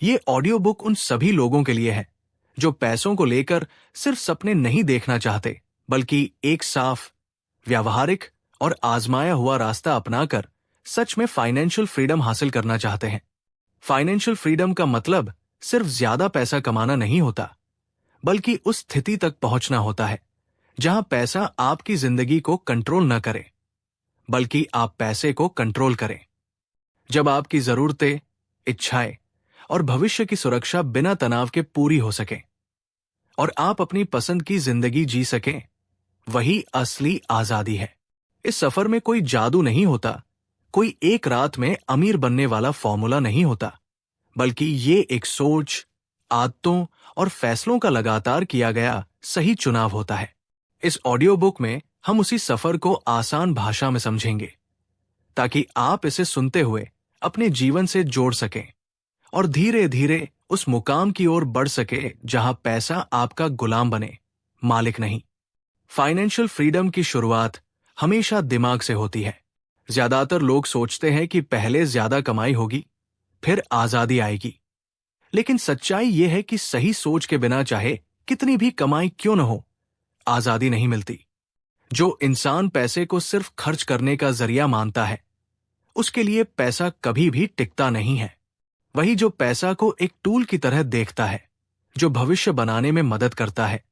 ये audio book उन सभी लोगों के लिए है जो पैसों को लेकर सिर्फ सपने नहीं देखना चाहते, बल्कि एक साफ, व्यावहारिक और आजमाया हुआ रास्ता अपनाकर सच में फाइनेंशियल फ्रीडम हासिल करना चाहते हैं। फाइनेंशियल फ्रीडम का मतलब सिर्फ ज्यादा पैसा कमाना नहीं होता, बल्कि उस स्थिति तक पहुंचना होता है जहां पैसा आपकी जिंदगी को कंट्रोल न करे, बल्कि आप पैसे को कंट्रोल करें। जब आपकी जरूरतें, इच्छाएं और भविष्य की सुरक्षा बिना तनाव के पूरी हो सके और आप अपनी पसंद की जिंदगी जी सकें, वही असली आजादी है। इस सफर में कोई जादू नहीं होता, कोई एक रात में अमीर बनने वाला फॉर्मूला नहीं होता, बल्कि ये एक सोच, आदतों और फैसलों का लगातार किया गया सही चुनाव होता है। इस ऑडियो बुक में हम उसी सफर को आसान भाषा में समझेंगे, ताकि आप इसे सुनते हुए अपने जीवन से जोड़ सकें और धीरे धीरे उस मुकाम की ओर बढ़ सके जहां पैसा आपका गुलाम बने, मालिक नहीं। फाइनेंशियल फ्रीडम की शुरुआत हमेशा दिमाग से होती है। ज्यादातर लोग सोचते हैं कि पहले ज्यादा कमाई होगी, फिर आजादी आएगी। लेकिन सच्चाई यह है कि सही सोच के बिना चाहे कितनी भी कमाई क्यों न हो, आजादी नहीं मिलती। जो इंसान पैसे को सिर्फ खर्च करने का जरिया मानता है, उसके लिए पैसा कभी भी टिकता नहीं है। वही जो पैसा को एक टूल की तरह देखता है, जो भविष्य बनाने में मदद करता है,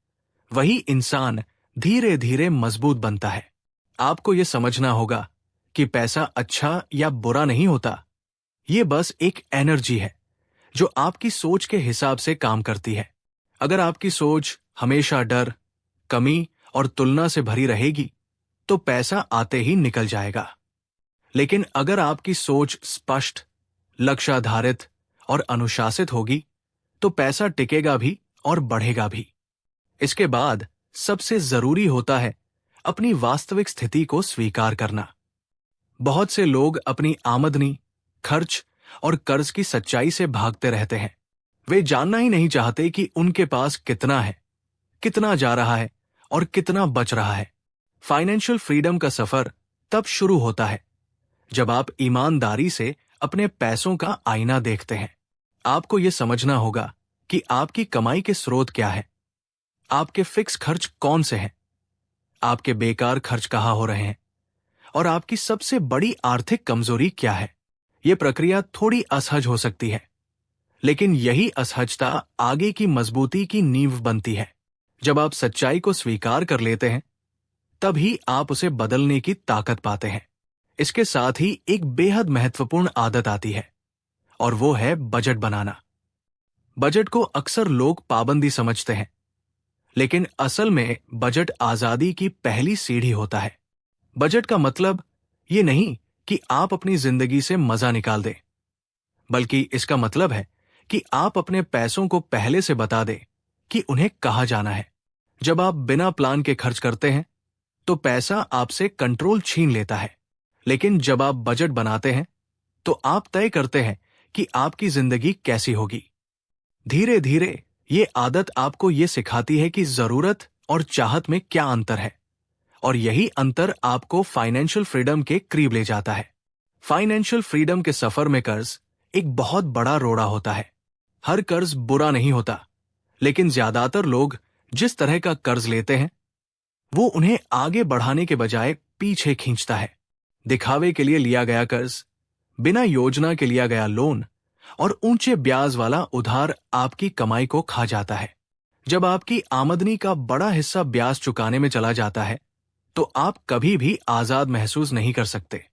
वही इंसान धीरे धीरे मजबूत बनता है। आपको यह समझना होगा कि पैसा अच्छा या बुरा नहीं होता, ये बस एक एनर्जी है जो आपकी सोच के हिसाब से काम करती है। अगर आपकी सोच हमेशा डर, कमी और तुलना से भरी रहेगी, तो पैसा आते ही निकल जाएगा। लेकिन अगर आपकी सोच स्पष्ट, लक्ष्याधारित और अनुशासित होगी, तो पैसा टिकेगा भी और बढ़ेगा भी। इसके बाद सबसे जरूरी होता है अपनी वास्तविक स्थिति को स्वीकार करना। बहुत से लोग अपनी आमदनी, खर्च और कर्ज की सच्चाई से भागते रहते हैं। वे जानना ही नहीं चाहते कि उनके पास कितना है, कितना जा रहा है और कितना बच रहा है। फाइनेंशियल फ्रीडम का सफर तब शुरू होता है जब आप ईमानदारी से अपने पैसों का आईना देखते हैं। आपको यह समझना होगा कि आपकी कमाई के स्रोत क्या है, आपके फिक्स खर्च कौन से हैं, आपके बेकार खर्च कहाँ हो रहे हैं और आपकी सबसे बड़ी आर्थिक कमजोरी क्या है। यह प्रक्रिया थोड़ी असहज हो सकती है, लेकिन यही असहजता आगे की मजबूती की नींव बनती है। जब आप सच्चाई को स्वीकार कर लेते हैं, तभी आप उसे बदलने की ताकत पाते हैं। इसके साथ ही एक बेहद महत्वपूर्ण आदत आती है, और वो है बजट बनाना। बजट को अक्सर लोग पाबंदी समझते हैं, लेकिन असल में बजट आजादी की पहली सीढ़ी होता है। बजट का मतलब ये नहीं कि आप अपनी जिंदगी से मजा निकाल दें, बल्कि इसका मतलब है कि आप अपने पैसों को पहले से बता दें कि उन्हें कहाँ जाना है। जब आप बिना प्लान के खर्च करते हैं, तो पैसा आपसे कंट्रोल छीन लेता है। लेकिन जब आप बजट बनाते हैं, तो आप तय करते हैं कि आपकी जिंदगी कैसी होगी। धीरे धीरे ये आदत आपको ये सिखाती है कि जरूरत और चाहत में क्या अंतर है, और यही अंतर आपको फाइनेंशियल फ्रीडम के करीब ले जाता है। फाइनेंशियल फ्रीडम के सफर में कर्ज एक बहुत बड़ा रोड़ा होता है। हर कर्ज बुरा नहीं होता, लेकिन ज्यादातर लोग जिस तरह का कर्ज लेते हैं, वो उन्हें आगे बढ़ाने के बजाय पीछे खींचता है। दिखावे के लिए लिया गया कर्ज, बिना योजना के लिया गया लोन और ऊंचे ब्याज वाला उधार आपकी कमाई को खा जाता है। जब आपकी आमदनी का बड़ा हिस्सा ब्याज चुकाने में चला जाता है, तो आप कभी भी आजाद महसूस नहीं कर सकते।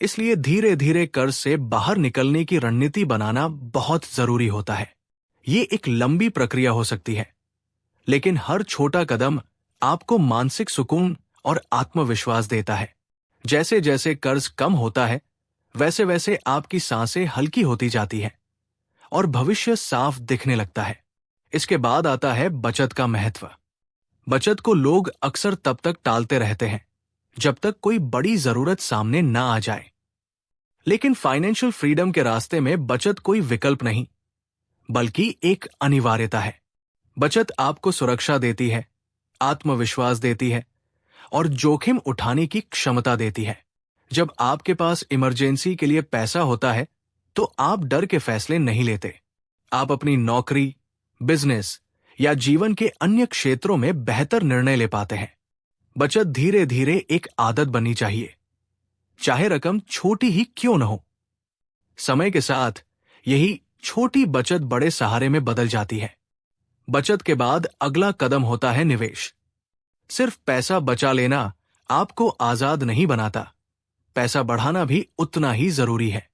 इसलिए धीरे धीरे कर्ज से बाहर निकलने की रणनीति बनाना बहुत जरूरी होता है। ये एक लंबी प्रक्रिया हो सकती है, लेकिन हर छोटा कदम आपको मानसिक सुकून और आत्मविश्वास देता है। जैसे जैसे कर्ज कम होता है, वैसे वैसे आपकी सांसें हल्की होती जाती हैं और भविष्य साफ दिखने लगता है। इसके बाद आता है बचत का महत्व। बचत को लोग अक्सर तब तक टालते रहते हैं जब तक कोई बड़ी जरूरत सामने ना आ जाए। लेकिन फाइनेंशियल फ्रीडम के रास्ते में बचत कोई विकल्प नहीं, बल्कि एक अनिवार्यता है। बचत आपको सुरक्षा देती है, आत्मविश्वास देती है और जोखिम उठाने की क्षमता देती है। जब आपके पास इमरजेंसी के लिए पैसा होता है, तो आप डर के फैसले नहीं लेते, आप अपनी नौकरी, बिजनेस या जीवन के अन्य क्षेत्रों में बेहतर निर्णय ले पाते हैं। बचत धीरे धीरे एक आदत बननी चाहिए, चाहे रकम छोटी ही क्यों न हो। समय के साथ यही छोटी बचत बड़े सहारे में बदल जाती है। बचत के बाद अगला कदम होता है निवेश। सिर्फ पैसा बचा लेना आपको आजाद नहीं बनाता, पैसा बढ़ाना भी उतना ही जरूरी है।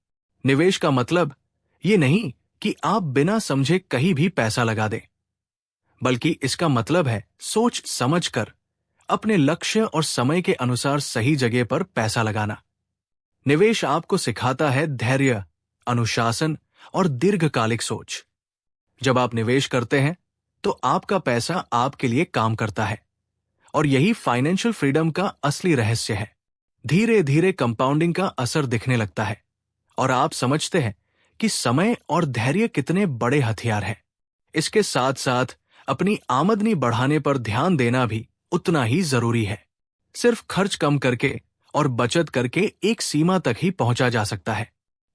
निवेश का मतलब ये नहीं कि आप बिना समझे कहीं भी पैसा लगा दें, बल्कि इसका मतलब है सोच समझकर अपने लक्ष्य और समय के अनुसार सही जगह पर पैसा लगाना। निवेश आपको सिखाता है धैर्य, अनुशासन और दीर्घकालिक सोच। जब आप निवेश करते हैं तो आपका पैसा आपके लिए काम करता है, और यही फाइनेंशियल फ्रीडम का असली रहस्य है। धीरे धीरे कंपाउंडिंग का असर दिखने लगता है और आप समझते हैं कि समय और धैर्य कितने बड़े हथियार हैं। इसके साथ साथ अपनी आमदनी बढ़ाने पर ध्यान देना भी उतना ही जरूरी है। सिर्फ खर्च कम करके और बचत करके एक सीमा तक ही पहुंचा जा सकता है।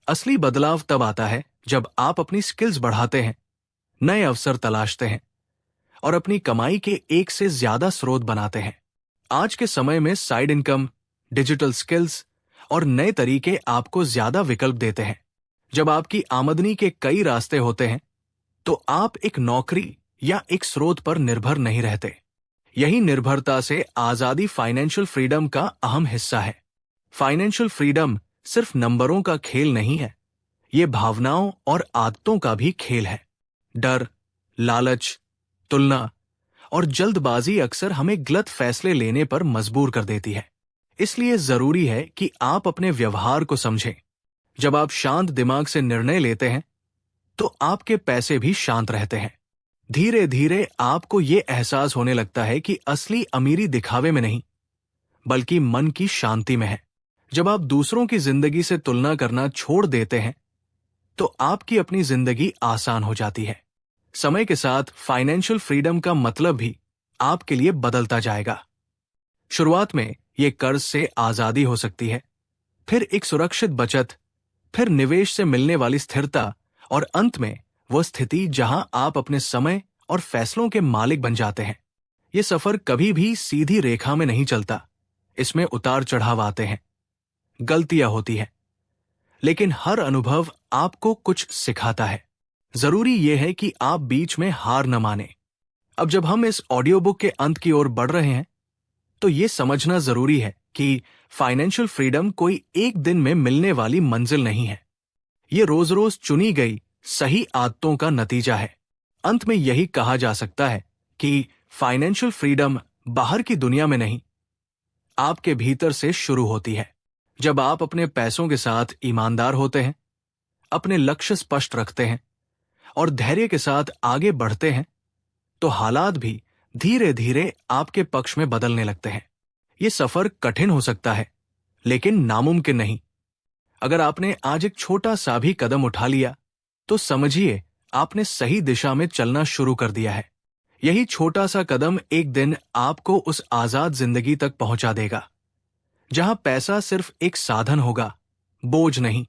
असली बदलाव तब आता है जब आप अपनी स्किल्स बढ़ाते हैं, नए अवसर तलाशते हैं और अपनी कमाई के एक से ज्यादा स्रोत बनाते हैं। आज के समय में साइड इनकम, डिजिटल स्किल्स और नए तरीके आपको ज्यादा विकल्प देते हैं। जब आपकी आमदनी के कई रास्ते होते हैं तो आप एक नौकरी या एक स्रोत पर निर्भर नहीं रहते। यही निर्भरता से आजादी फाइनेंशियल फ्रीडम का अहम हिस्सा है। फाइनेंशियल फ्रीडम सिर्फ नंबरों का खेल नहीं है, ये भावनाओं और आदतों का भी खेल है। डर, लालच, तुलना और जल्दबाजी अक्सर हमें गलत फैसले लेने पर मजबूर कर देती है। इसलिए जरूरी है कि आप अपने व्यवहार को समझें। जब आप शांत दिमाग से निर्णय लेते हैं तो आपके पैसे भी शांत रहते हैं। धीरे धीरे आपको ये एहसास होने लगता है कि असली अमीरी दिखावे में नहीं, बल्कि मन की शांति में है। जब आप दूसरों की जिंदगी से तुलना करना छोड़ देते हैं तो आपकी अपनी जिंदगी आसान हो जाती है। समय के साथ फाइनेंशियल फ्रीडम का मतलब भी आपके लिए बदलता जाएगा। शुरुआत में ये कर्ज से आजादी हो सकती है, फिर एक सुरक्षित बचत, फिर निवेश से मिलने वाली स्थिरता और अंत में वह स्थिति जहां आप अपने समय और फैसलों के मालिक बन जाते हैं। ये सफर कभी भी सीधी रेखा में नहीं चलता, इसमें उतार चढ़ाव आते हैं, गलतियां होती हैं, लेकिन हर अनुभव आपको कुछ सिखाता है। जरूरी यह है कि आप बीच में हार न माने। अब जब हम इस ऑडियो बुक के अंत की ओर बढ़ रहे हैं तो यह समझना जरूरी है कि फाइनेंशियल फ्रीडम कोई एक दिन में मिलने वाली मंजिल नहीं है। ये रोज रोज चुनी गई सही आदतों का नतीजा है। अंत में यही कहा जा सकता है कि फाइनेंशियल फ्रीडम बाहर की दुनिया में नहीं, आपके भीतर से शुरू होती है। जब आप अपने पैसों के साथ ईमानदार होते हैं, अपने लक्ष्य स्पष्ट रखते हैं और धैर्य के साथ आगे बढ़ते हैं तो हालात भी धीरे धीरे आपके पक्ष में बदलने लगते हैं। ये सफर कठिन हो सकता है, लेकिन नामुमकिन नहीं। अगर आपने आज एक छोटा सा भी कदम उठा लिया तो समझिए आपने सही दिशा में चलना शुरू कर दिया है। यही छोटा सा कदम एक दिन आपको उस आजाद जिंदगी तक पहुंचा देगा जहां पैसा सिर्फ एक साधन होगा, बोझ नहीं।